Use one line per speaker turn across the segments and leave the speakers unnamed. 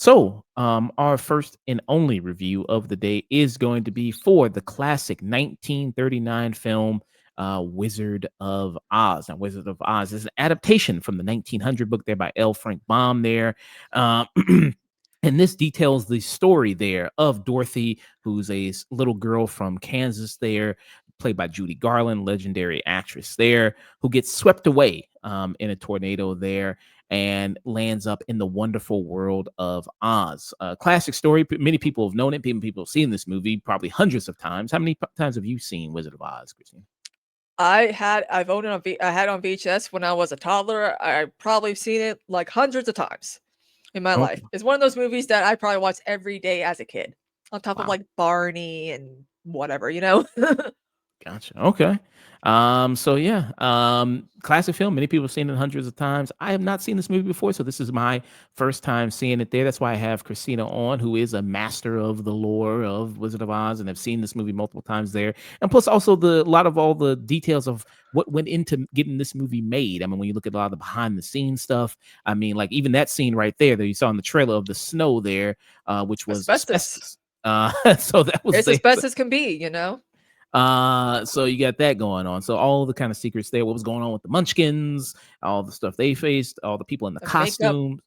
So, our first and only review of the day is going to be for the classic 1939 film Wizard of Oz. Now, Wizard of Oz is an adaptation from the 1900 book there by L. Frank Baum there. Uh, and this details the story there of Dorothy, who's a little girl from Kansas there, played by Judy Garland, legendary actress there, who gets swept away in a tornado there and lands up in the wonderful world of Oz. Classic story. Many people have known it. People have seen this movie probably hundreds of times. How many times have you seen Wizard of Oz, Christine?
I've owned it I had it on VHS when I was a toddler. I probably seen it like hundreds of times in my life.
Okay.
It's one of those movies that I probably watched every day as a kid, on top of
Wow.
like Barney and whatever, you know?
Gotcha. Okay. So yeah, classic film. Many people have seen it hundreds of times. I have not seen this movie before, so this is my first time seeing it there. That's why I have Christina on, who is a master of the lore of Wizard of Oz and have seen this movie multiple times there. And plus also the a lot of all the details of what went into getting this movie made. I mean, when you look at a lot of the behind the scenes stuff, I mean, like even that scene right there that you saw in the trailer of the snow there, which was
Asbestos.
asbestos. So that was
It's
there.
as best as can be, you know?
So you got that going on. So all the kind of secrets there, what was going on with the Munchkins, all the stuff they faced, all the people in the
The makeup
costumes.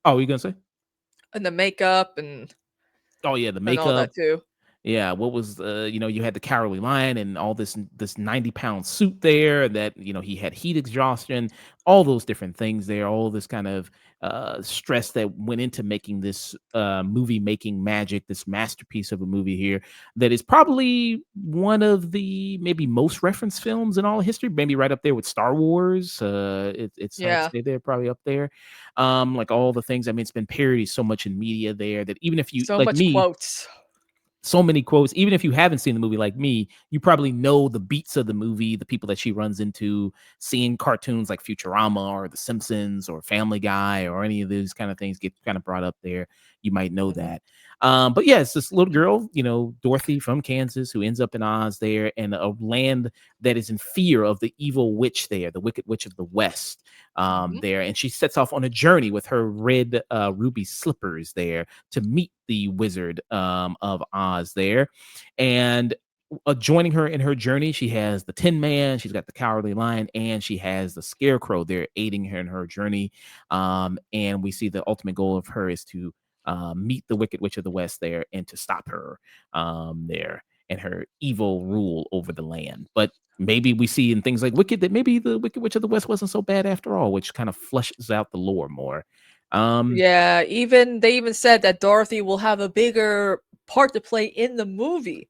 Oh, you gonna say?
and the makeup
Oh yeah, the
and all
makeup.
that too.
Yeah, what was you had the Cowardly Lion and all this 90-pound suit there that he had heat exhaustion, all those different things there, all this kind of stress that went into making this movie making magic, this masterpiece of a movie here that is probably one of the maybe most referenced films in all of history, maybe right up there with Star Wars. It's I'd
Yeah.
say they're probably up there. Like all the things, I mean, it's been parodied so much in media there that even if you
So
like
much
me,
quotes.
so many quotes. Even if you haven't seen the movie like me, you probably know the beats of the movie, the people that she runs into, seeing cartoons like Futurama or The Simpsons or Family Guy or any of those kind of things get kind of brought up there. You might know
Mhm.
that. But yeah, it's this little girl, Dorothy from Kansas, who ends up in Oz there and a land that is in fear of the evil witch there, the Wicked Witch of the West
Mhm.
there. And she sets off on a journey with her red ruby slippers there to meet the Wizard of Oz there. And joining her in her journey, she has the Tin Man, she's got the Cowardly Lion, and she has the Scarecrow there aiding her in her journey. And we see the ultimate goal of her is to meet the Wicked Witch of the West there and to stop her there and her evil rule over the land. But maybe we see in things like Wicked that maybe the Wicked Witch of the West wasn't so bad after all, which kind of fleshes out the lore more. Um,
Yeah, they even said that Dorothy will have a bigger part to play in the movie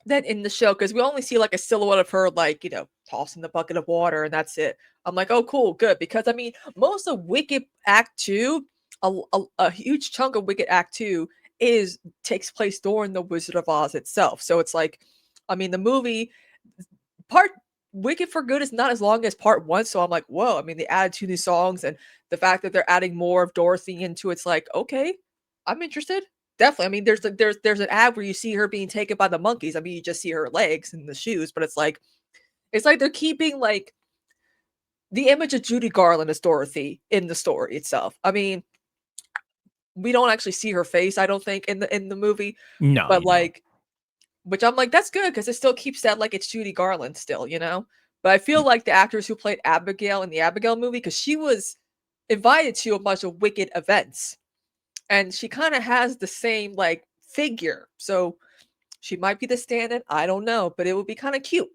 than in the show, because we only see like a silhouette of her, like, tossing the bucket of water, and that's it. I'm like, oh, cool, good, because I mean, most of Wicked Act Two, a huge chunk of Wicked Act Two is takes place during the Wizard of Oz itself. So it's like, I mean, the movie part Wicked for Good is not as long as part one. So I'm like, whoa. I mean, they added two new songs, and the fact that they're adding more of Dorothy into it's like, okay, I'm interested. Definitely. I mean, there's an ad where you see her being taken by the monkeys. I mean, you just see her legs and the shoes, but it's like they're keeping like the image of Judy Garland as Dorothy in the story itself. I mean, we don't actually see her face, I don't think, in the movie,
no,
but
you don't.
like, which I'm like, that's good because it still keeps that like it's Judy Garland still, you know? But I feel like the actress who played Abigail in the Abigail movie, because she was invited to a bunch of Wicked events, and she kind of has the same like figure. So she might be the stand-in. I don't know, but it would be kind of cute,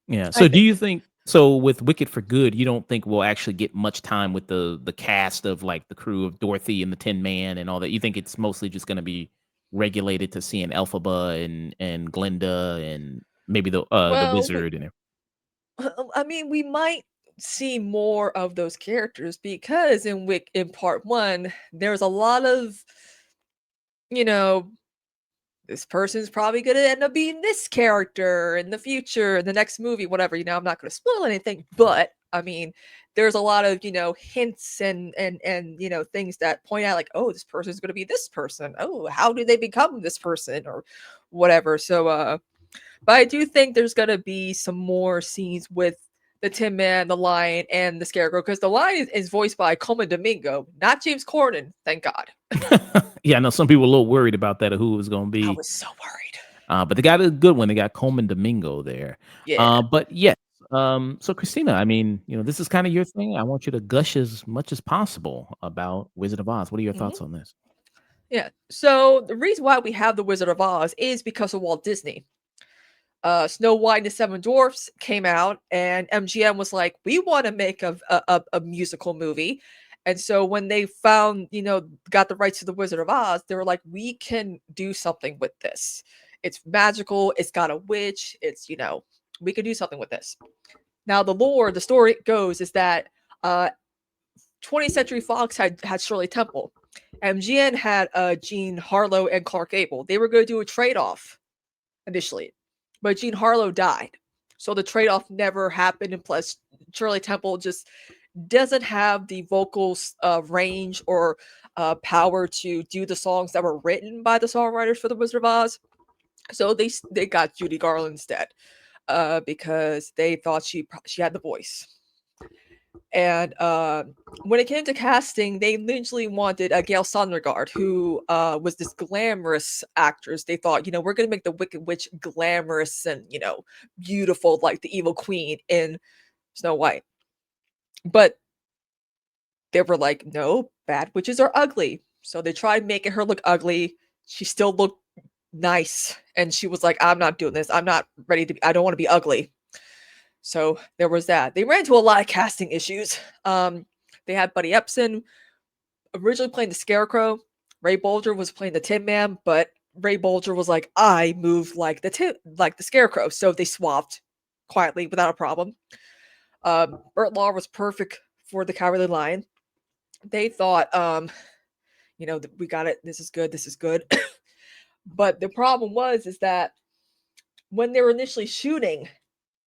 Yeah.
I
So do
think.
you think so with Wicked for Good, you don't think we'll actually get much time with the cast of like the crew of Dorothy and the Tin Man and all that? You think it's mostly just gonna be regulated to seeing Elphaba and Glinda and maybe the
Well,
wizard and
I mean, we might see more of those characters because in part one, there's a lot of, you know, this person's probably gonna end up being this character in the future, in the next movie, whatever. I'm not gonna spoil anything, but I mean, there's a lot of, hints and things that point out like, oh, this person's going to be this person. Oh, how did they become this person or whatever. So but I do think there's going to be some more scenes with the Tin Man, the Lion, and the Scarecrow, because the Lion is voiced by Coleman Domingo, not James Corden, thank God.
Yeah, I know some people were a little worried about that, or who it was going to
I
be.
was so worried.
But they got a good one. They got Coleman Domingo there.
Yeah.
But yes. So Christina, I mean, this is kind of your thing. I want you to gush as much as possible about Wizard of Oz. What are your
Hmm.
thoughts on this?
Yeah. So the reason why we have the Wizard of Oz is because of Walt Disney. Snow White and the Seven Dwarfs came out, and MGM was like, "We want to make a musical movie." And so when they found, got the rights to the Wizard of Oz, they were like, "We can do something with this. It's magical. It's got a witch. We can do something with this." Now the story goes is that 20th Century Fox had Shirley Temple. MGM had Jean Harlow and Clark Gable. They were going to do a trade off initially, but Jean Harlow died. So the trade off never happened. And plus, Shirley Temple just doesn't have the vocal range or power to do the songs that were written by the songwriters for The Wizard of Oz. So they got Judy Garland instead because they thought she had the voice. And when it came to casting, they literally wanted Gail Sondergaard, who was this glamorous actress. They thought, we're going to make the Wicked Witch glamorous and, beautiful like the evil queen in Snow White. But they were like, no, bad witches are ugly. So they tried making her look ugly. She still looked nice. And she was like, I'm not doing this. I'm not ready I don't want to be ugly. So there was that. They ran into a lot of casting issues. They had Buddy Epson originally playing the Scarecrow. Ray Bolger was playing the Tin Man, but Ray Bolger was like, I move like the Scarecrow. So they swapped quietly without a problem. Burt Law was perfect for the Cowardly Lion. They thought, we got it. This is good. This is good. But the problem is that when they were initially shooting,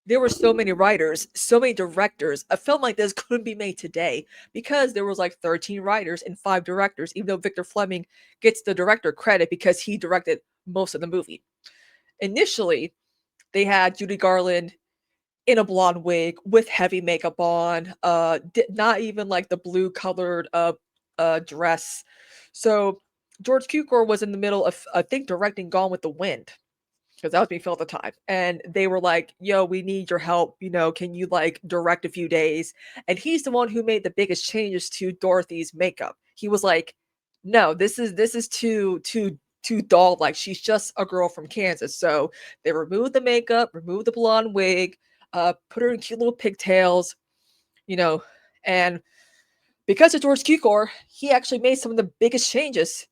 there were so many writers, so many directors. A film like this couldn't be made today because there was like 13 writers and 5 directors, even though Victor Fleming gets the director credit because he directed most of the movie. Initially, they had Judy Garland in a blonde wig with heavy makeup on, not even like the blue colored dress. So George Cukor was in the middle of, I think, directing Gone with the Wind because that was being filmed at the time. And they were like, yo, we need your help. Can you like direct a few days? And he's the one who made the biggest changes to Dorothy's makeup. He was like, no, this is too doll like. She's just a girl from Kansas. So they removed the makeup, removed the blonde wig, put her in cute little pigtails, and because of George Cukor, he actually made some of the biggest changes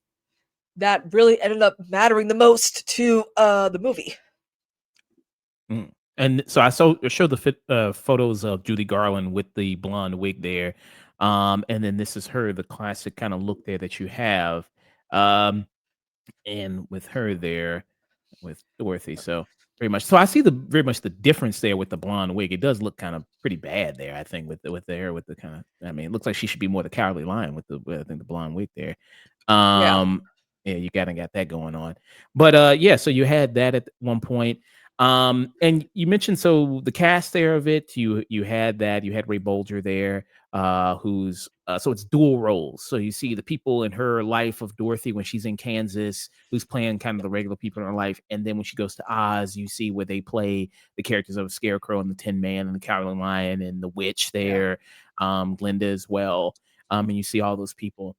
that really ended up mattering the most to the movie.
Mm. And so I showed the photos of Judy Garland with the blonde wig there. And then this is her, the classic kind of look there that you have. Um, and with her there with Dorothy. So very much. So I see the very much the difference there with the blonde wig. It does look kind of pretty bad there, I think, with the hair, with the kind of. I mean, it looks like she should be more the Cowardly Lion with I think the blonde wig there.
Yeah.
Um, yeah, you kind of got that going on. But yeah, so you had that at one point. And you mentioned so the cast there of it, you had that, you had Ray Bolger there, who's so it's dual roles. So you see the people in her life of Dorothy when she's in Kansas, who's playing kind of the regular people in her life, and then when she goes to Oz, you see where they play the characters of Scarecrow and the Tin Man and the Cowardly Lion and the Witch
Yeah.
there, Glinda as well. And you see all those people.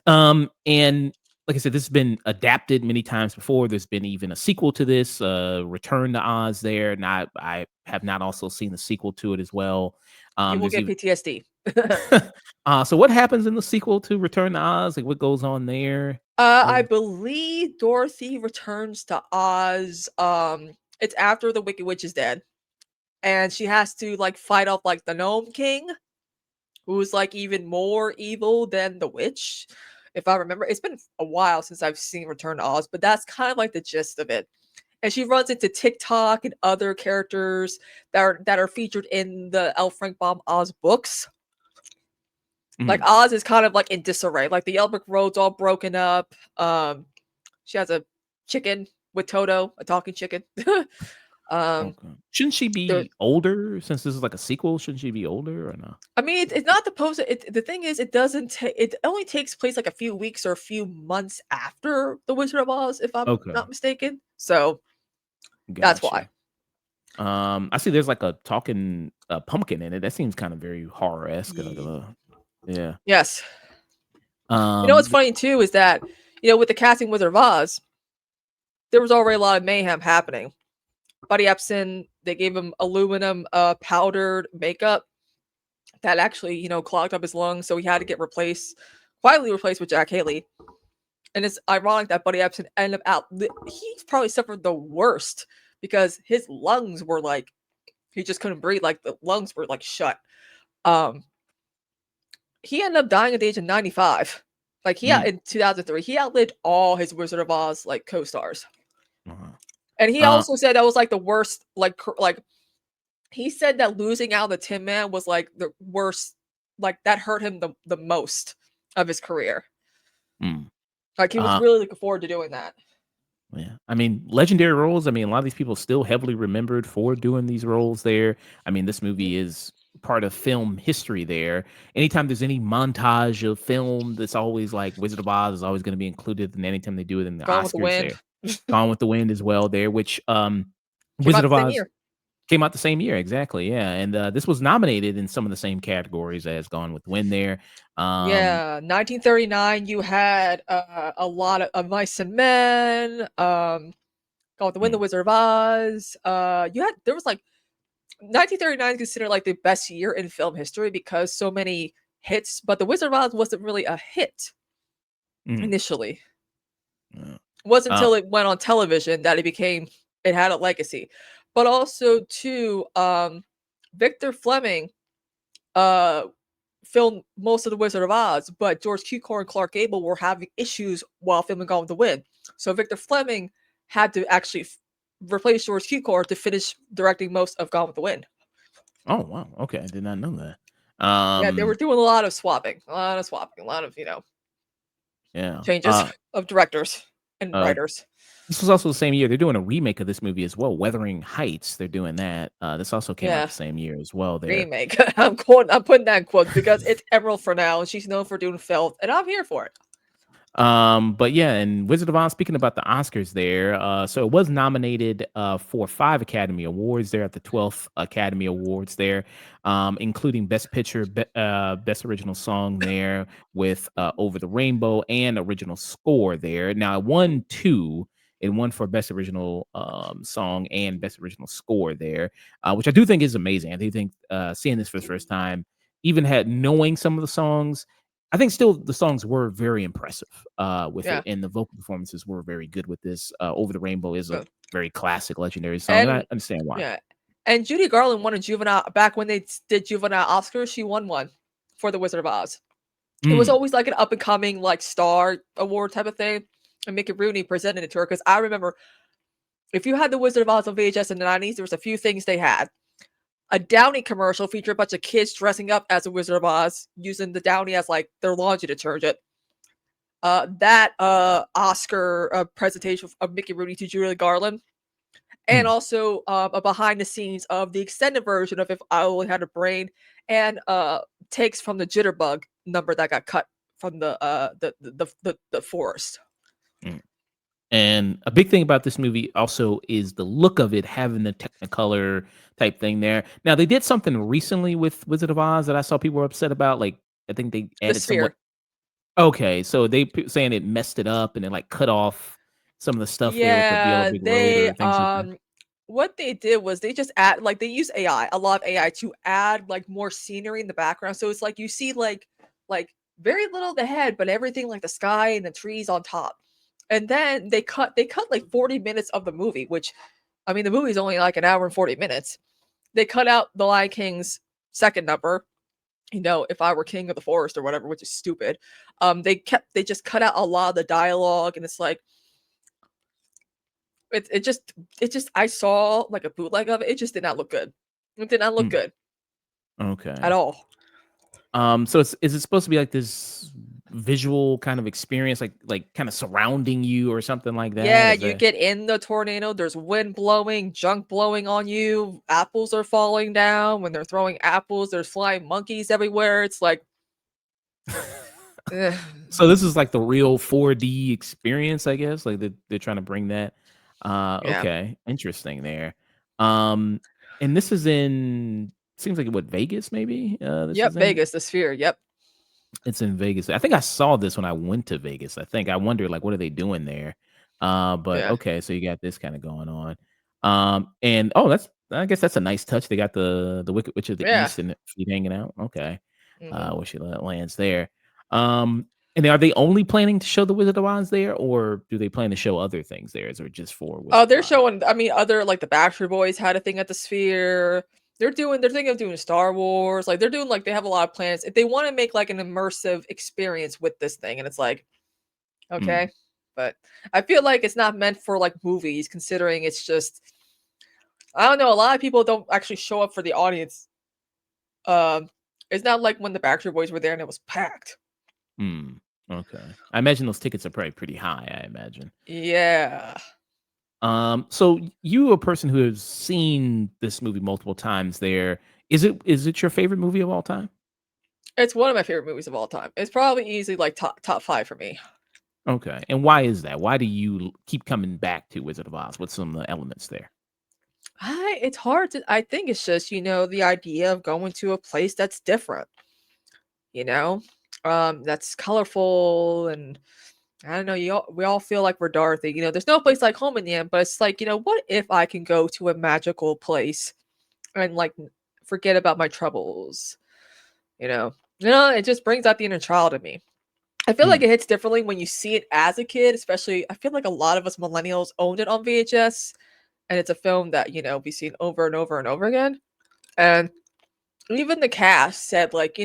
And like I said, this has been adapted many times before. There's been even a sequel to this, Return to Oz there. And I have not also seen the sequel to it as well.
You will
There's
get
even
PTSD.
so what happens in the sequel to Return to Oz? Like what goes on there?
I
What-
believe Dorothy returns to Oz. It's after the Wicked Witch is dead, and she has to like fight off like the Gnome King, who's like even more evil than the witch. If I remember, it's been a while since I've seen Return to Oz, but that's kind of like the gist of it. and she runs into TikTok and other characters that are featured in the L. Frank Baum Oz books. Like
Mhm.
Oz is kind of like in disarray. Like the Yellow Brick Road's all broken up. She has a chicken with Toto, a talking chicken. um,
Okay. Shouldn't she
there,
be older since this is like a sequel? Shouldn't she be older or no?
I mean, it's not the post. The thing is, it doesn't take. It only takes place like a few weeks or a few months after the Wizard of Oz, if I'm
Okay,
not mistaken. So that's why.
gotcha. I see there's like a talking pumpkin in it. That seems kind of very horror-esque. Yeah.
Yes. What's
Um, th-
funny too is that with the casting Wizard of Oz, there was already a lot of mayhem happening. Buddy Epson, they gave him aluminum powdered makeup that actually clogged up his lungs, so he had to get quietly replaced with Jack Haley. And it's ironic that Buddy Epson ended up out. He probably suffered the worst because his lungs were like he just couldn't breathe. Like the lungs were like shut. Um, he ended up dying at the age of 95. Like
mm,
in 2003, he outlived all his Wizard of Oz like co-stars.
uh-huh.
And he
Uh,
also said that was like the worst. Like he said that losing out the Tin Man was like the worst. Like that hurt him the most of his career.
mm,
Like he was
uh,
really looking forward to doing that.
yeah. I mean, legendary roles. I mean, a lot of these people still heavily remembered for doing these roles there. I mean, this
Mhm.
movie is part of film history there. Anytime there's any montage of film, that's always like Wizard of Oz is always going to be included. And anytime they do it in the
Gone with the
Oscars
Wind
there, Gone with the Wind as well there, which
came out
Wizard
the
of
same
Oz
year.
came out the same year, exactly, yeah, and, this was nominated in some of the same categories as Gone with the Wind there. Um,
Yeah, 1939. You had a lot of Mice and Men. Gone with the Wind, The
mm,
Wizard of Oz. There was like 1939 is considered like the best year in film history because so many hits. But The Wizard of Oz wasn't really a hit
mm,
initially.
yeah,
It wasn't
uh,
until it went on television that it had a legacy. But also too, Victor Fleming uh filmed most of the Wizard of Oz, but George Cukor and Clark Gable were having issues while filming Gone with the Wind. So Victor Fleming had to actually replace George Cukor to finish directing most of Gone with the Wind.
oh, wow, okay, I did not know that.
Yeah, they were
Um,
doing a lot of swapping, a lot of
yeah,
changes of directors and
uh,
writers.
this was also the same year, they're doing a remake of this movie as well, Wuthering Heights, they're doing that, this also came out
Yeah,
the same year as well there.
remake. I'm putting that in quotes because it's Emerald for now, and she's known for doing filth, and I'm here for it.
But yeah, and Wizard of Oz, speaking about the Oscars there, so it was nominated for 5 Academy Awards there at the 12th Academy Awards there, including Best Picture, Best Original Song there with Over the Rainbow and Original Score there. Now it won two. It won for Best Original Song and Best Original Score there, which I do think is amazing. I do think seeing this for the first time, even had knowing some of the songs, I think still the songs were very impressive with it,
Yeah,
and the vocal performances were very good with this. Over the Rainbow is a
good.
very classic, legendary song, and I
And
understand why.
yeah, and Judy Garland won a juvenile back when they did juvenile Oscars. She won one for The Wizard of Oz. It was
Mm,
always like an up and coming like star award type of thing, and Mickey Rooney presented it to her because I remember if you had The Wizard of Oz on VHS in the 90s, there was a few things they had. A Downy commercial featured a bunch of kids dressing up as a Wizard of Oz, using the Downy as like their laundry detergent. That Oscar presentation of Mickey Rooney to Julia Garland, and
mm,
also a behind the scenes of the extended version of If I Only Had a Brain, and takes from the Jitterbug number that got cut from the forest.
mm. And a big thing about this movie also is the look of it having the Technicolor type thing there. Now they did something recently with Wizard of Oz that I saw people were upset about. Like I think they
The
added somewhat.
sphere.
Okay, so saying it messed it up and it like cut off some of the stuff there with the Yellow
Yeah,
Big Road
they
or things like that.
what they did was they just add like they use AI, a lot of AI to add like more scenery in the background. So it's like you see like very little of the head, but everything like the sky and the trees on top. And then they cut like 40 minutes of the movie, which I mean the movie's only like an hour and 40 minutes. They cut out the Lion King's second number, if I were king of the forest or whatever, which is stupid. They just cut out a lot of the dialogue, and it's like It just I saw like a bootleg of it. It just did not look good. It did not look
Mm,
good at
okay.
all.
So is it supposed to be like this visual kind of experience, like kind of surrounding you or something like that?
Yeah,
Is
you
that
get in the tornado, there's wind blowing, junk blowing on you, apples are falling down. When they're throwing apples, there's flying monkeys everywhere. It's like, ugh,
so this is like the real 4D experience, I guess. Like they're trying to bring that.
yeah.
Okay, interesting there. Um, and this is in seems like what Vegas maybe. This
Yep,
is in.
Vegas, the sphere. Yep.
It's in Vegas. I think I saw this when I went to Vegas. I think I wonder like what are they doing there? But
Yeah.
okay, so you got this kind of going on. And that's I guess that's a nice touch. They got the Wicked Witch of the
Yeah.
East and feet hanging out. Okay.
Hmm.
Where she lands there. Um, and are they only planning to show the Wizard of Oz there, or do they plan to show other things there? Is it just for
Oh,
Wizard of
they're
Oz?
showing. I mean, other like the Backstreet Boys had a thing at the Sphere. They're thinking of doing Star Wars. Like they're doing like they have a lot of plans. If they want to make like an immersive experience with this thing, and it's like
Mm,
okay, but I feel like it's not meant for like movies, considering it's just I don't know. A lot of people don't actually show up for the audience. Um, it's not like when the Backstreet Boys were there and it was packed.
mm, okay. I imagine those tickets are probably pretty high. I imagine.
Yeah,
So you, a person who has seen this movie multiple times, there is it your favorite movie of all time?
it's one of my favorite movies of all time. It's probably easily like top five for me.
Okay, and why is that? Why do you keep coming back to Wizard of Oz? What's some of the elements there?
It's hard to. I think it's just the idea of going to a place that's different. You know, that's colorful and I don't know. We all feel like we're Dorothy. There's no place like home in the end, but it's like what if I can go to a magical place and like forget about my troubles? It just brings out the inner child in me. I feel like
Mm,
it hits differently when you see it as a kid, especially. I feel like a lot of us millennials owned it on VHS, and it's a film that we've seen over and over and over again. And even the cast said like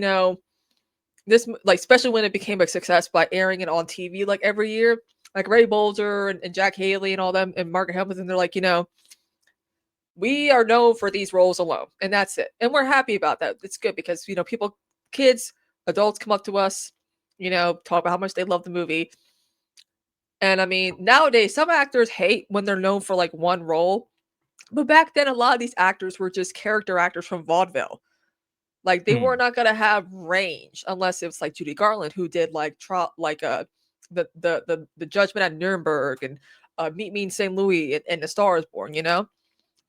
like especially when it became a success by airing it on TV like every year, like Ray Bolger and Jack Haley and all them and Margaret Hamilton, they're like, we are known for these roles alone, and that's it. And we're happy about that. It's good because people, kids, adults come up to us, talk about how much they love the movie. And I mean, nowadays some actors hate when they're known for like one role, but back then a lot of these actors were just character actors from vaudeville. Like they were
mm,
not gonna have range unless it was like Judy Garland who did like the Judgment at Nuremberg and Meet Me in St. Louis and The Star Is Born.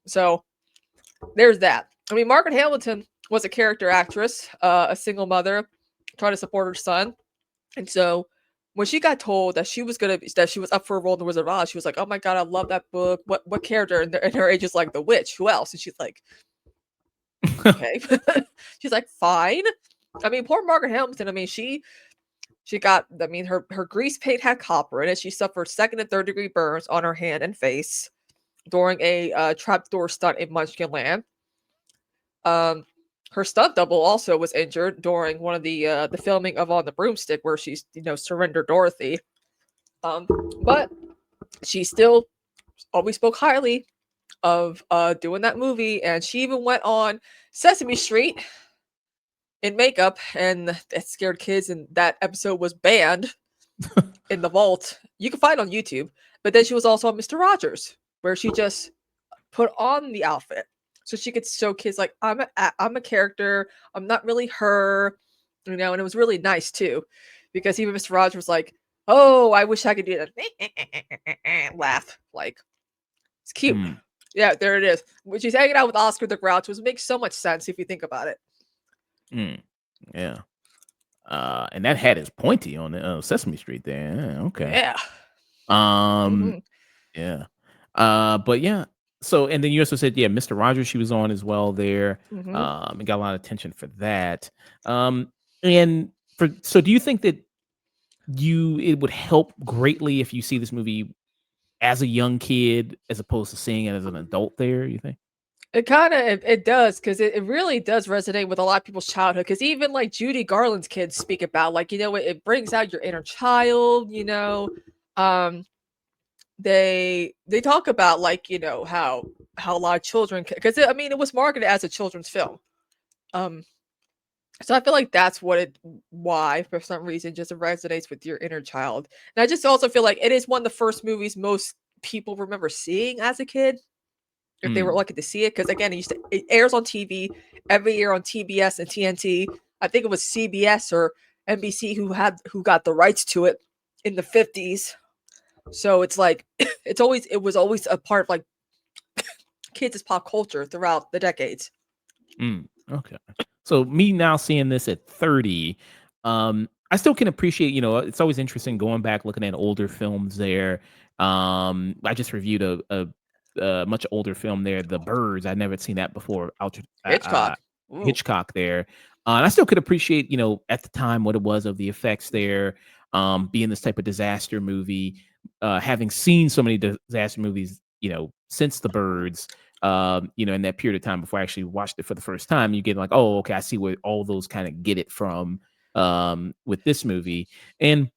So there's that. I mean, Margaret Hamilton was a character actress, a single mother, trying to support her son, and so when she got told that she was up for a role in The Wizard of Oz, she was like, "Oh my god, I love that book. What character?" And her age is like the witch. Who else? And she's like, "Okay." She's like, "Fine." I mean, poor Margaret Hamilton. I mean, she got. I mean, her grease paint had copper in it. She suffered second and third degree burns on her hand and face during a trapdoor stunt in Munchkinland. Um, her stunt double also was injured during one of the filming of On the Broomstick, where she's surrendered Dorothy. Um, but she still always spoke highly of doing that movie, and she even went on Sesame Street in makeup, and that scared kids. And that episode was banned in the vault. You can find it on YouTube. But then she was also on Mr. Rogers, where she just put on the outfit so she could show kids like I'm a character. I'm not really her, And it was really nice too, because even Mr. Rogers was like, "Oh, I wish I could do that laugh." Like it's cute.
mm,
Yeah, there it is. When she's hanging out with Oscar the Grouch, which makes so much sense if you think about it.
mm, yeah. And that hat is pointy on the Sesame Street there. Yeah, okay.
Yeah.
Um,
Hmm.
yeah. But yeah. So and then you also said, yeah, Mr. Rogers, she was on as well there.
Hmm.
And got a lot of attention for that. Um, and so do you think that it would help greatly if you see this movie as a young kid as opposed to seeing it as an adult there, you think?
It kind of it does because it really does resonate with a lot of people's childhood. Because even like Judy Garland's kids speak about like it brings out your inner child. Um, they talk about like how a lot of children, because I mean it was marketed as a children's film. Um, so I feel like that's why for some reason just resonates with your inner child. And I just also feel like it is one of the first movies most people remember seeing as a kid if they were
Mm,
lucky to see it. Because again, it airs on TV every year on TBS and TNT. I think it was CBS or NBC who got the rights to it in the 50s. So it's like it was always a part of like kids' pop culture throughout the decades.
okay. So me now seeing this at 30, I still can appreciate, it's always interesting going back looking at older films there. I just reviewed a much older film there, The Birds. I'd never seen that before.
Hitchcock. Ooh.
Hitchcock there. And I still could appreciate, at the time what it was of the effects there, being this type of disaster movie, having seen so many disaster movies, since The Birds, in that period of time before I actually watched it for the first time, you get like, oh, okay, I see where all those kind of get it from, with this movie. And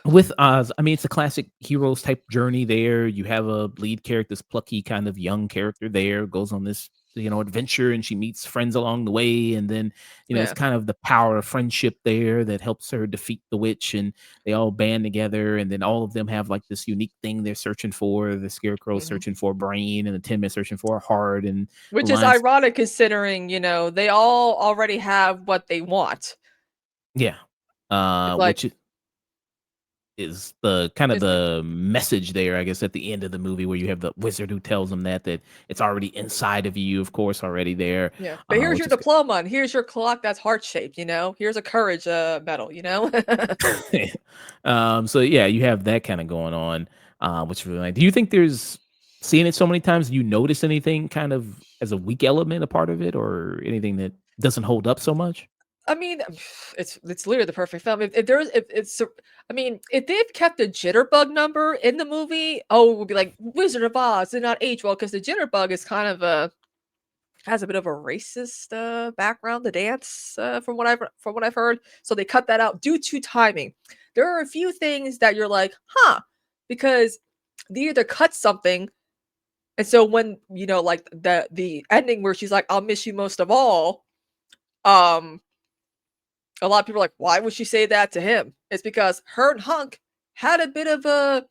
with Oz, I mean, it's a classic heroes type journey there. You have a lead character, this plucky kind of young character there, goes on this, adventure, and she meets friends along the way. And then, it's
Yeah.
kind of the power of friendship there that helps her defeat the witch. And they all band together. And then all of them have like this unique thing they're searching for. The Scarecrow
Mhm.
searching for a brain, and the Tin Man searching for a heart. And the
Which is
lines,
ironic considering, they all already have what they want.
yeah.
It's like
Which is the kind of
it's
the message there, I guess, at the end of the movie where you have the wizard who tells them that it's already inside of you, of course, already there,
yeah. But here's
which
your
is
diploma and here's your clock that's heart shaped, Here's a courage medal.
so yeah, you have that kind of going on, which is really nice. Do you think there's seeing it so many times, do you notice anything kind of as a weak element, a part of it, or anything that doesn't hold up so much?
I mean, it's literally the perfect film. If there's if it's I mean, if they've kept the jitterbug number in the movie, oh, it would be like Wizard of Oz did not age well because the jitterbug is kind of a has a bit of a racist background. The dance, from what I've heard, so they cut that out due to timing. There are a few things that you're like, huh, because they either cut something, and so when like the ending where she's like, "I'll miss you most of all," um, a lot of people are like, why would she say that to him? It's because her and Hunk had a bit of a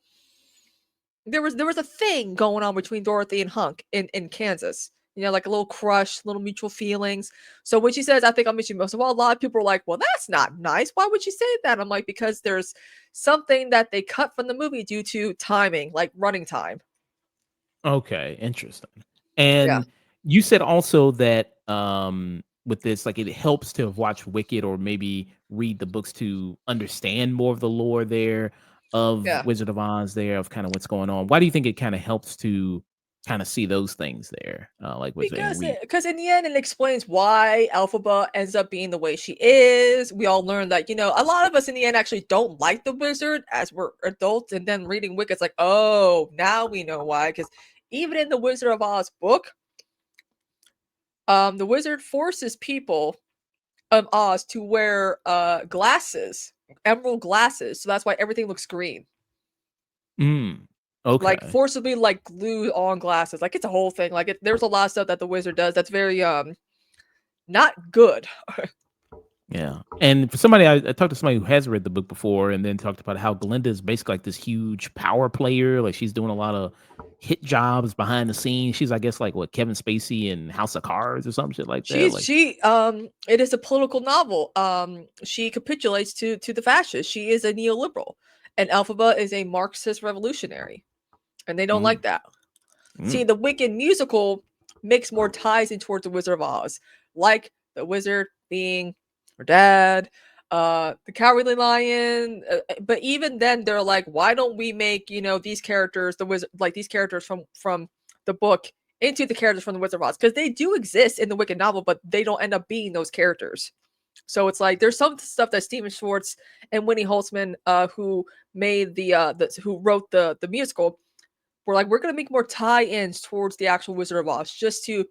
there was a thing going on between Dorothy and Hunk in Kansas. Like a little crush, little mutual feelings. So when she says, "I think I'll miss you most of all," a lot of people are like, "Well, that's not nice. Why would she say that?" I'm like, because there's something that they cut from the movie due to timing, like running time.
Okay, interesting.
Yeah,
And you said also that with this, like it helps to have watched Wicked or maybe read the books to understand more of the lore there of
yeah.
Wizard of Oz there of kind of what's going on. Why do you think it kind of helps to kind of see those things there? Like was and read.
Because in the end, it explains why Elphaba ends up being the way she is. We all learn that a lot of us in the end actually don't like the wizard as we're adults, and then reading Wicked's like, oh, now we know why. Because even in the Wizard of Oz book, the wizard forces people of Oz to wear glasses, emerald glasses, so that's why everything looks green.
Mm,
Like
okay.
forcibly like glued on glasses. Like it's a whole thing. Like there's a lot of stuff that the wizard does that's very not good.
Yeah. And for somebody, I talked to somebody who has read the book before and then talked about how Glinda is basically like this huge power player. Like she's doing a lot of hit jobs behind the scenes. She's, I guess, like what Kevin Spacey in House of Cards or some shit like that. Like,
It is a political novel. She capitulates to the fascists. She is a neoliberal. And Elphaba is a Marxist revolutionary. And they don't
mm,
like that. See,
mm,
the Wicked musical makes more ties in towards the Wizard of Oz, like the wizard being her dad, the Cowardly Lion. But even then, they're like, why don't we make these characters the wizard, like these characters from the book into the characters from the Wizard of Oz, because they do exist in the Wicked novel, but they don't end up being those characters. So it's like there's some stuff that Steven Schwartz and Winnie Holtzman, who made who wrote the musical, we're gonna make more tie-ins towards the actual Wizard of Oz, just to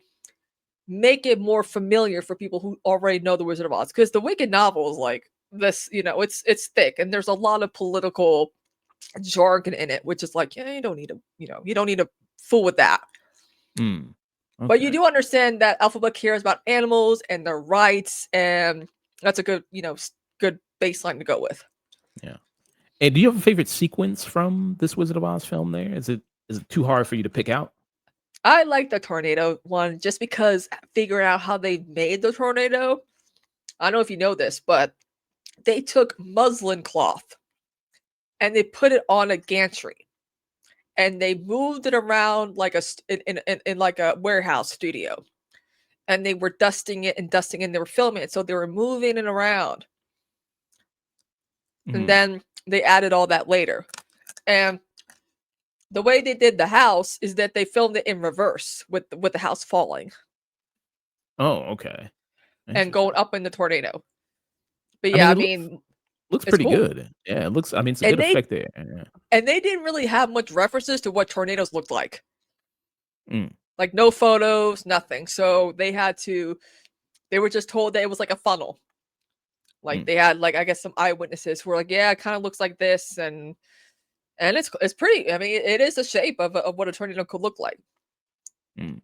make it more familiar for people who already know the Wizard of Oz. Because the Wicked novel is like this, it's thick and there's a lot of political. jargon in it, which is like, yeah, you don't need to, you don't need to fool with that.
Mm.
But you
Okay.
do understand that Alphabet cares about animals and their rights, and that's a good, good baseline to go with.
Yeah. And do you have a favorite sequence from this Wizard of Oz film there? Is it too hard for you to pick out?
I like the tornado one just because figuring out how they made the tornado. I don't know if you know this, but they took muslin cloth and they put it on a gantry and they moved it around like in like a warehouse studio, and they were dusting it and dusting it and they were filming it, so they were moving it around, and
Mhm.
then they added all that later. And the way they did the house is that they filmed it in reverse with the house falling
Oh, okay.
and going
Interesting.
up in the tornado. But
I
yeah,
mean,
I
it looks
mean,
looks
it's
pretty
cool.
good. Yeah, it looks I mean, it's a
And
good
they
effect there. Yeah.
and they didn't really have much references to what tornadoes looked
Mm,
like no photos, nothing. So they were just told that it was like a funnel. Like
mm,
they had like I guess some eyewitnesses who were like, yeah, it kind of looks like this, and it's pretty. I mean, it is the shape of what a tornado could look like.
mm.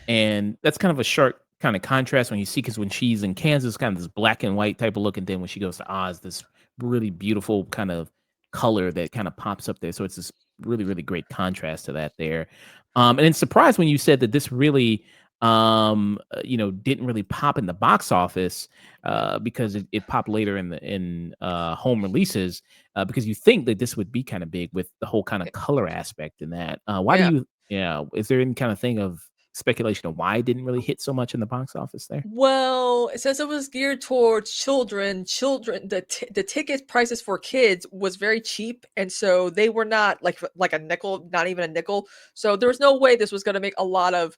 And that's kind of a sharp kind of contrast when you see because when she's in Kansas, kind of this black and white type of look, and then when she goes to Oz, this really beautiful kind of color that kind of pops up there. So it's this really, really great contrast to that there. And then surprised when you said that this really, didn't really pop in the box office because it popped later in home releases because you think that this would be kind of big with the whole kind of color aspect in that. Why do
Yeah.
you? Yeah, is there any kind of thing of speculation of why it didn't really hit so much in the box office there?
Well, since it was geared towards children, the ticket prices for kids was very cheap, and so they were not like a nickel, not even a nickel. So there was no way this was going to make a lot of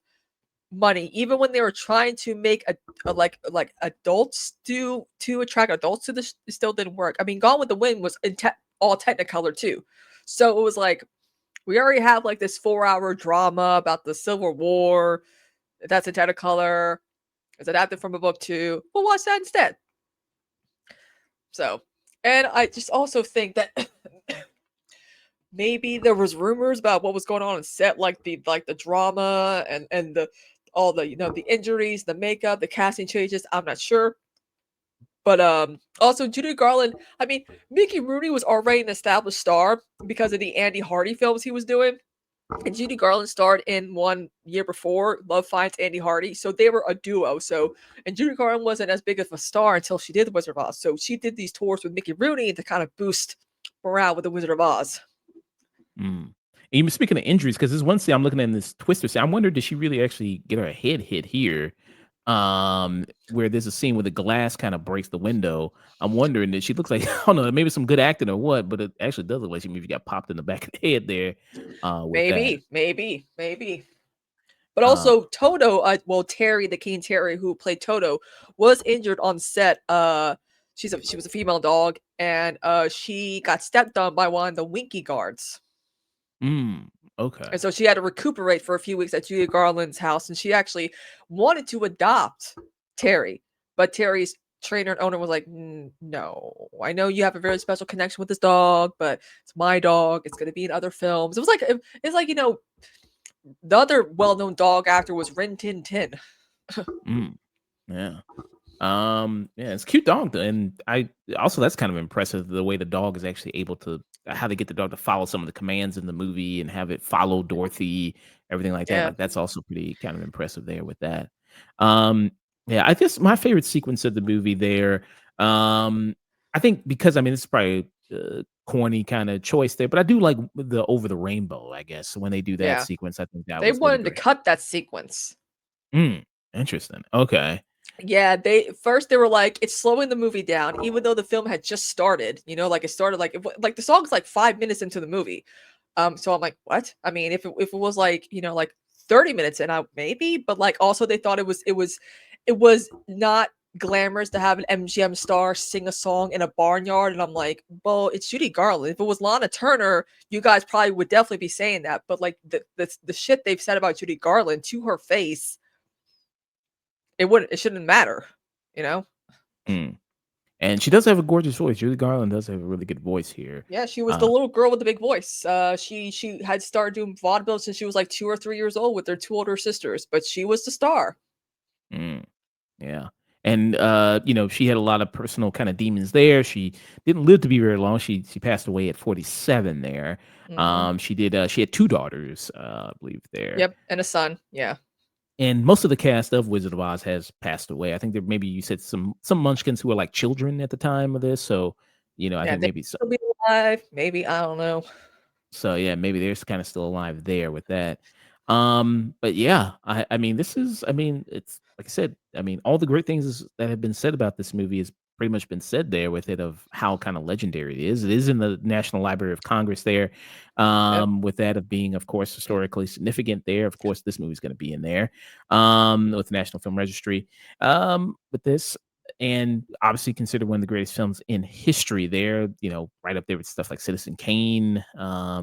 money, even when they were trying to make a like adults do to attract adults to this. It still didn't work. I mean, Gone with the Wind was all Technicolor too, so it was like we already have like this 4 hour drama about the Civil War. That's in Technicolor. It's adapted from a book too. We'll watch that instead. So, and I just also think that maybe there was rumors about what was going on set, like the drama and the all the the injuries, the makeup, the casting changes. I'm not sure, but also Judy Garland. I mean, Mickey Rooney was already an established star because of the Andy Hardy films he was doing. And Judy Garland starred in one year before, Love Finds Andy Hardy. So they were a duo. So, and Judy Garland wasn't as big of a star until she did The Wizard of Oz. So she did these tours with Mickey Rooney to kind of boost morale with The Wizard of Oz.
Mm. Even speaking of injuries, because there's one scene I'm looking at in this Twister scene. I wonder did she really actually get her head hit here? Where there's a scene where the glass kind of breaks the window. I'm wondering that she looks like I don't know, maybe some good acting or what, but it actually does look like she maybe got popped in the back of the head there with that.
Maybe. But
Uh,
also Toto, well, Terry, the King Terry, who played Toto, was injured on set. She was a female dog, and she got stepped on by one of the Winky guards.
mm, okay.
And so she had to recuperate for a few weeks at Julia Garland's house, and she actually wanted to adopt Terry, but Terry's trainer and owner was like, "No, I know you have a very special connection with this dog, but it's my dog. It's going to be in other films." It's like the other well-known dog actor was Rin Tin Tin.
Mm, yeah. Yeah, it's a cute dog though, and I also that's kind of impressive the way the dog is actually able to how they get the dog to follow some of the commands in the movie and have it follow Dorothy, everything like that.
Yeah,
Like that's also pretty kind of impressive there with that. Um, yeah, I guess my favorite sequence of the movie there. I think because I mean it's probably corny kind of choice there, but I do like the over the rainbow. I guess when they do that
yeah.
sequence, I think that
They
was really
wanted to
great.
cut that sequence.
Mm, interesting. Okay.
Yeah, they were like, it's slowing the movie down, even though the film had just started. Like it started like the song's like 5 minutes into the movie. So I'm like, what? I mean, if it was like, like 30 minutes in, I maybe, but like also they thought it was not glamorous to have an MGM star sing a song in a barnyard. And I'm like, well, it's Judy Garland. If it was Lana Turner, you guys probably would definitely be saying that. But like the shit they've said about Judy Garland to her face, it shouldn't matter, you know?
Mm. And she does have a gorgeous voice. Julie Garland does have a really good voice here.
Yeah, she was the
Uh,
little girl with the big voice. She had started doing vaudeville since she was like 2 or 3 years old with her 2 older sisters, but she was the star.
mm. Yeah. And she had a lot of personal kind of demons there. She didn't live to be very long. She passed away at 47 there.
Mhm.
She had two daughters, I believe there.
Yep, and a son. Yeah.
And most of the cast of Wizard of Oz has passed away. I think there maybe you said some munchkins who were like children at the time of this. So, I
Yeah,
think
they
maybe
still be alive, maybe, I don't know.
so yeah, maybe they're kind of still alive there with that. But yeah, I mean, it's like I said, I mean, all the great things that have been said about this movie has pretty much been said there with it of how kind of legendary it is. It is in the National Library of Congress there.
Yep.
With that of being, of course, historically significant there. Of course, this movie's going to be in there. With the National Film Registry. With this, and obviously considered one of the greatest films in history there, right up there with stuff like Citizen Kane,
Yeah,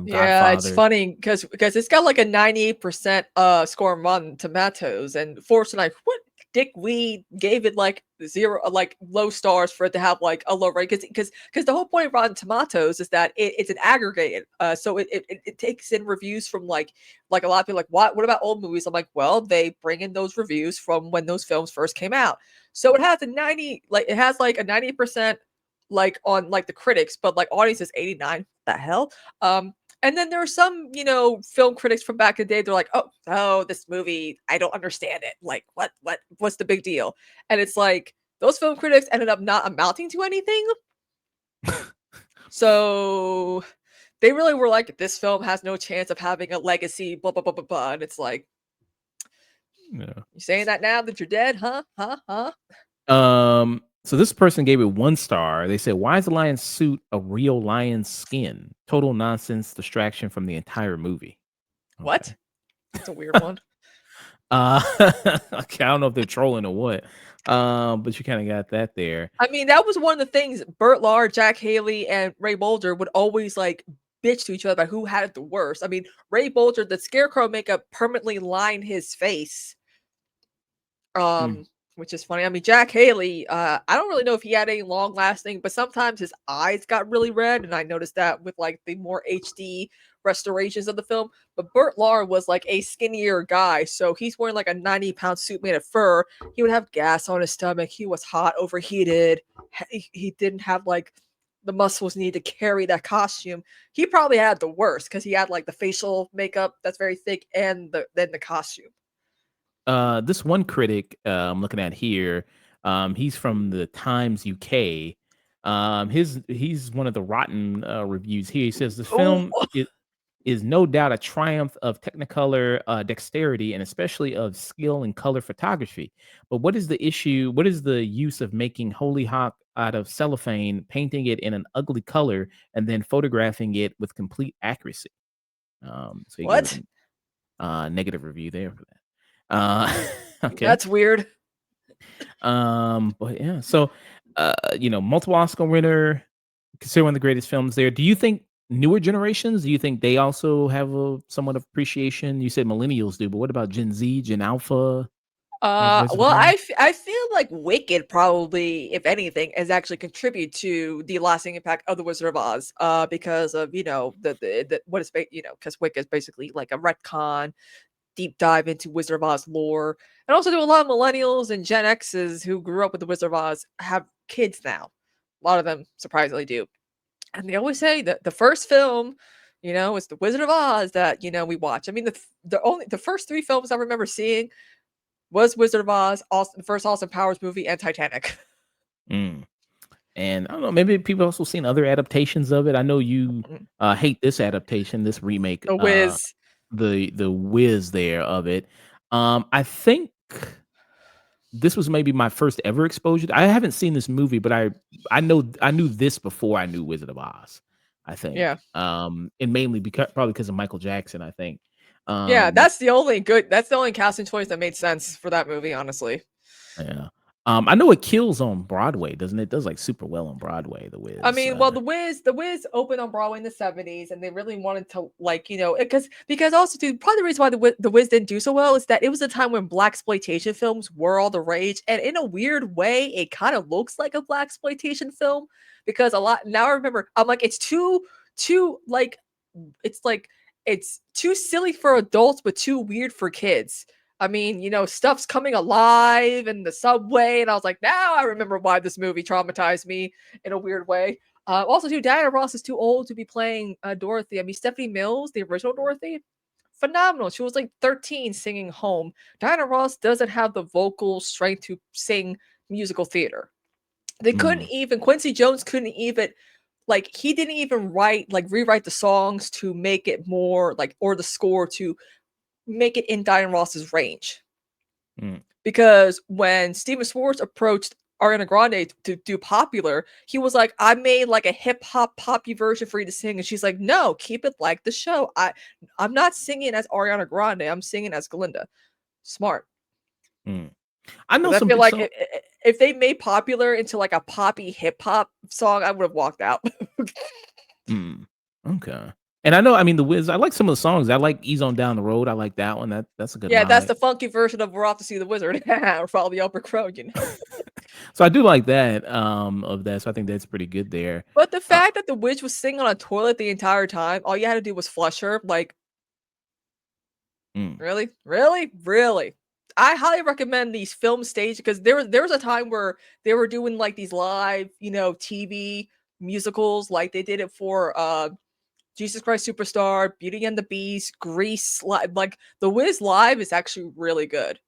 it's
Godfather.
funny because it's got like a 98% score on Rotten Tomatoes, and Forrest and I, what dick we gave it like 0, like low stars for it to have like a low rate because the whole point of Rotten Tomatoes is that it's an aggregate, so it takes in reviews from like a lot of people like what about old movies? I'm like, well, they bring in those reviews from when those films first came out, so it has like a 90% like on like the critics, but like audience is 89. The hell. And then there are some, film critics from back in the day. They're like, "Oh, this movie, I don't understand it. Like, what's the big deal?" And it's like those film critics ended up not amounting to anything. So they really were like, "This film has no chance of having a legacy." Blah blah blah blah blah. And it's like,
Yeah.
you saying that now that you're dead, huh? Huh? Huh?
So this person gave it 1 star. They said, "Why is the lion's suit a real lion's skin? Total nonsense, distraction from the entire movie." Okay.
What? That's a weird one.
Uh, okay, I don't know if they're trolling or what. But you kind of got that there.
I mean, that was one of the things Burt Lahr, Jack Haley, and Ray Bolger would always like bitch to each other about who had it the worst. I mean, Ray Bolger, the Scarecrow makeup permanently lined his face,
Mm.
um, which is funny. I mean, Jack Haley, I don't really know if he had any long lasting, but sometimes his eyes got really red, and I noticed that with like the more HD restorations of the film. But Burt Lahr was like a skinnier guy, so he's wearing like a 90-pound suit made of fur. He would have gas on his stomach. He was hot, overheated. He didn't have like the muscles needed to carry that costume. He probably had the worst because he had like the facial makeup that's very thick and the costume.
This one critic I'm looking at here, he's from the Times UK. He's one of the rotten reviews here. He says the
Oh,
film is no doubt a triumph of Technicolor dexterity and especially of skill in color photography. But what is the issue? What is the use of making Hollyhock out of cellophane, painting it in an ugly color, and then photographing it with complete accuracy? So he gave it
what?
a negative review there for that. Uh, okay.
That's weird.
But yeah, so multiple Oscar winner, considered one of the greatest films there. Do you think newer generations, do you think they also have a somewhat of appreciation? You said millennials do, but what about Gen Z, Gen Alpha of Wizard of
Well,
Oz?
I feel like Wicked probably, if anything, has actually contributed to the lasting impact of the Wizard of Oz. Because of the what is because Wicked is basically like a retcon deep dive into Wizard of Oz lore, and also do a lot of millennials and Gen X's who grew up with the Wizard of Oz have kids now. A lot of them surprisingly do, and they always say that the first film, is the Wizard of Oz that we watch. I mean, the first 3 films I remember seeing was Wizard of Oz, the first Austin Powers movie, and Titanic.
Mm. And I don't know, maybe people also seen other adaptations of it. I know you
Mm,
hate this adaptation, this remake,
The Wiz.
the whiz there of it. I think this was maybe my first ever exposure. I haven't seen this movie, but I knew this before I knew Wizard of Oz, I think.
Yeah.
And mainly because probably because of Michael Jackson, I think.
Yeah,
Um,
that's the only casting choice that made sense for that movie, honestly.
yeah. I know it kills on Broadway, doesn't it? It does, like, super well on Broadway, The
I
Wiz,
mean, well, the Wiz opened on Broadway in the '70s, and they really wanted to, like, because also too, part of the reason why the Wiz didn't do so well is that it was a time when black exploitation films were all the rage, and in a weird way, it kind of looks like a black exploitation film because a lot. Now I remember, I'm like, it's too like it's like it's too silly for adults but too weird for kids. I mean, stuff's coming alive in the subway, and I was like, now I remember why this movie traumatized me in a weird way. Also, too, Diana Ross is too old to be playing Dorothy. I mean, Stephanie Mills, the original Dorothy, phenomenal. She was like 13 singing Home. Diana Ross doesn't have the vocal strength to sing musical theater. They couldn't
mm,
even, Quincy Jones couldn't even, like, he didn't even rewrite the songs to make it more like, or the score to make it in Diana Ross's range.
mm,
Because when Steven Schwartz approached Ariana Grande to do Popular, he was like, I made like a hip hop poppy version for you to sing. And she's like, no, keep it like the show. I'm not singing as Ariana Grande, I'm singing as Glinda. Smart.
mm. I know
Because I
some
feel
big
like
song
if they made Popular into like a poppy hip hop song, I would have walked out.
mm, okay. And I know, I mean, The Wiz, I like some of the songs. I like Ease on Down the Road, I like that one, that's a good
Yeah, that's
vibe.
the funky version of We're Off to See the Wizard or Follow the Upper Crow.
So I do like that, of that, so I think that's pretty good there.
But the
Uh,
fact that the witch was sitting on a toilet the entire time, all you had to do was flush her, like,
mm,
really? Really? Really? I highly recommend these film stage because there was a time where they were doing like these live, TV musicals, like they did it for Jesus Christ Superstar, Beauty and the Beast, Grease, like The Wiz Live is actually really good.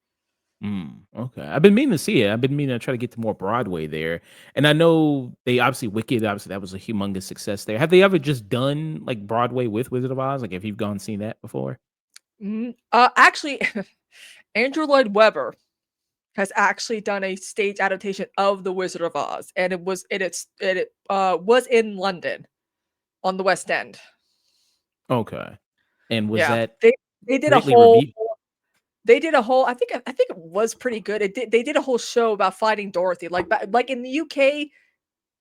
okay. I've been meaning to see it. I've been meaning to try to get to more Broadway there. And I know they obviously Wicked, obviously that was a humongous success there. Have they ever just done like Broadway with Wizard of Oz? Like, have you gone and seen that before?
Actually, Andrew Lloyd Webber has actually done a stage adaptation of The Wizard of Oz, and it was in London on the West End.
Okay. And was
Yeah,
that
they did a
greatly
whole
reviewed?
they did a whole. I think it was pretty good. They did a whole show about finding Dorothy. Like in the UK,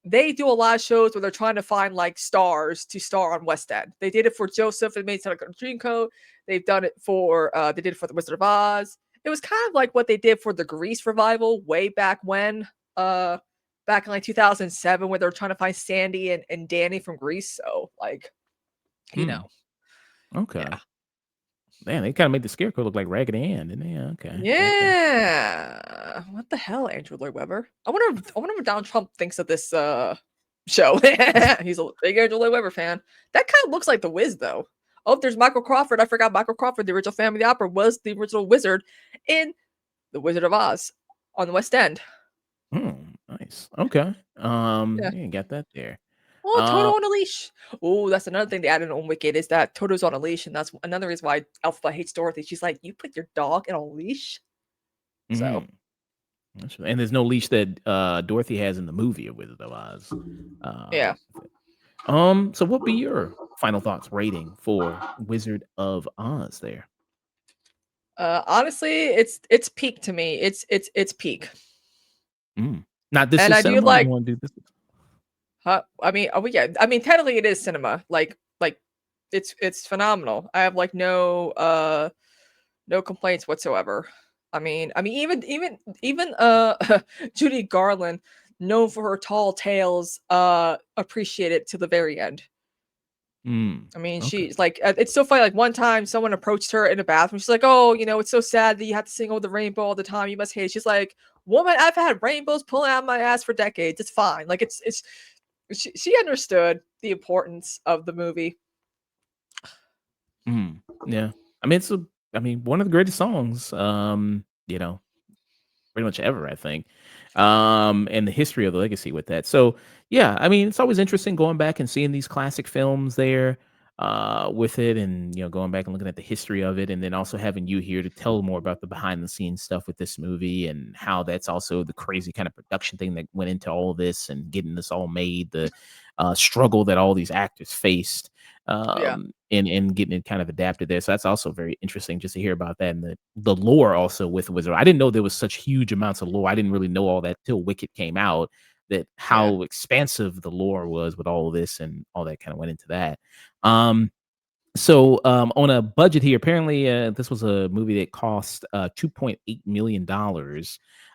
they do a lot of shows where they're trying to find like stars to star on West End. They did it for Joseph. They made like a Dreamcoat. They did it for the Wizard of Oz. It was kind of like what they did for the Grease revival way back when, uh, back in like 2007, where they were trying to find Sandy and Danny from Grease. So like, you
Mm,
know,
okay.
yeah.
Man, they kind of made the Scarecrow look like Raggedy Ann, didn't they? Yeah, okay. Okay.
Yeah. What the hell, Andrew Lloyd Webber? I wonder what Donald Trump thinks of this show. He's a big Andrew Lloyd Webber fan. That kind of looks like the Wiz though. Oh, there's Michael Crawford. I forgot Michael Crawford, the original Phantom of the Opera, was the original wizard in The Wizard of Oz on the West End.
Nice. Okay.
Yeah.
Yeah, got that there.
Oh, Toto
Uh,
on a leash. Oh, that's another thing they added on Wicked is that Toto's on a leash, and that's another reason why Alpha hates Dorothy. She's like, you put your dog in a leash? So
mhm. And there's no leash that Dorothy has in the movie of Wizard of Oz.
yeah.
Um, so what be your final thoughts rating for Wizard of Oz there?
Honestly, it's peak to me. It's peak.
Mm. Not this
And
is
I do
cinema. You
like
want to do this?
I mean, oh yeah, I mean technically it is cinema. Like it's phenomenal. I have like no complaints whatsoever. I mean even Judy Garland, known for her tall tales, appreciated to the very end.
Mm.
I mean,
Okay.
she's like, it's so funny. Like one time, someone approached her in a bathroom. She's like, "Oh, it's so sad that you have to sing over the rainbow all the time. You must hate it." She's like, "Woman, I've had rainbows pulling out my ass for decades. It's fine." Like it's she understood the importance of the movie.
Mm. Yeah. I mean, I mean, one of the greatest songs. Pretty much ever, I think. And the history of the legacy with that. So yeah, I mean, it's always interesting going back and seeing these classic films there. with it, and going back and looking at the history of it, and then also having you here to tell more about the behind the scenes stuff with this movie and how that's also the crazy kind of production thing that went into all this and getting this all made, the struggle that all these actors faced,
Yeah,
and getting it kind of adapted there. So that's also very interesting just to hear about that, and the lore also with Wizard. I didn't know there was such huge amounts of lore. I didn't really know all that till Wicked came out, that
yeah,
how expansive the lore was with all of this and all that kind of went into that. Um, on a budget here, apparently, this was a movie that cost $2.8 million.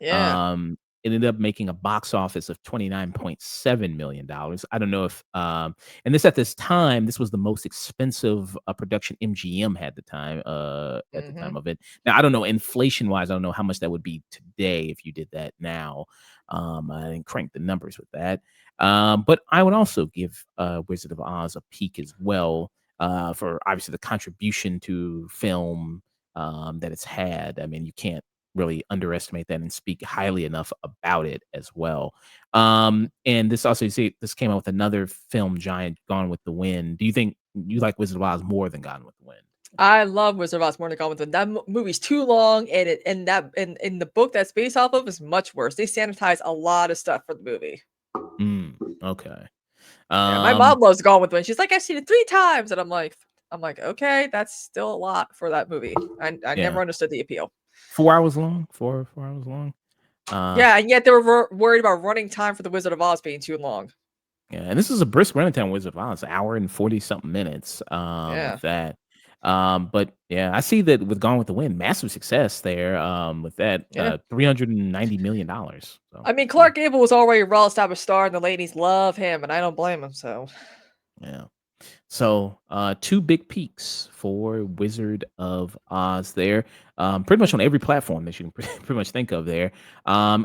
yeah.
It ended up making a box office of $29.7 million. I don't know if, and this at this time, this was the most expensive production MGM had at the
Mhm.
time of it. Now, I don't know, inflation wise, I don't know how much that would be today if you did that now. I didn't crank the numbers with that. But I would also give Wizard of Oz a peek as well, for obviously the contribution to film that it's had. I mean, you can't really underestimate that and speak highly enough about it as well. And this also, you see, this came out with another film giant, Gone with the Wind. Do you think you like Wizard of Oz more than Gone with the Wind?
I love Wizard of Oz more than Gone with the Wind. That movie's too long, and in the book that's based off of is much worse. They sanitize a lot of stuff for the movie.
Okay.
Yeah, my
Um,
mom loves Gone with the Wind. She's like, "I've seen it 3 times," and I'm like, "Okay, that's still a lot for that movie." I
yeah,
never understood the appeal.
4 hours long. 4 hours long. Uh,
Yeah, and yet they were worried about running time for the Wizard of Oz being too long.
Yeah, and this is a brisk running time. Wizard of Oz, an hour and 40 something minutes.
Yeah.
With that. But yeah, I see that with Gone with the Wind, massive success there. With that,
Yeah.
$390 million. So
I mean,
yeah,
Clark Gable was already a well-established star, and the ladies love him, and I don't blame him, so
yeah. So, two big peaks for Wizard of Oz there. Pretty much on every platform that you can pretty much think of there.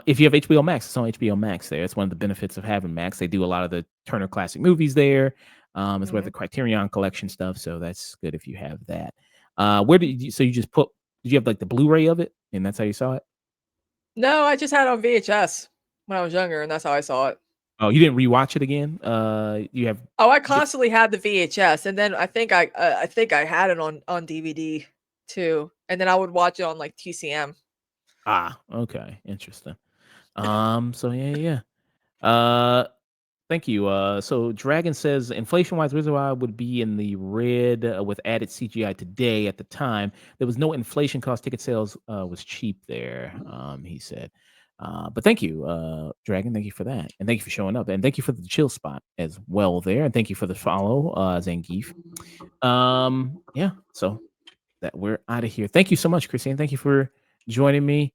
If you have HBO Max, it's on HBO Max there. It's one of the benefits of having Max. They do a lot of the Turner Classic Movies there, as well as
mhm.
the Criterion Collection stuff. So that's good if you have that. Where did you? So you just Did you have like the Blu-ray of it, and that's how you saw it?
No, I just had it on VHS when I was younger, and that's how I saw it.
Oh, you didn't rewatch it again? You have.
Oh, I
di-
constantly had the VHS, and then I think I had it on DVD too, and then I would watch it on, like, TCM.
Okay, interesting. So yeah, yeah. Thank you. So Dragon says inflation-wise, Wizard of Oz would be in the red with added CGI today. At the time, there was no inflation cost. Ticket sales was cheap there. He said. But thank you, Dragon. Thank you for that, and thank you for showing up, and thank you for the chill spot as well there, and thank you for the follow, Zangief. Yeah. So that we're out of here. Thank you so much, Christine. Thank you for joining me.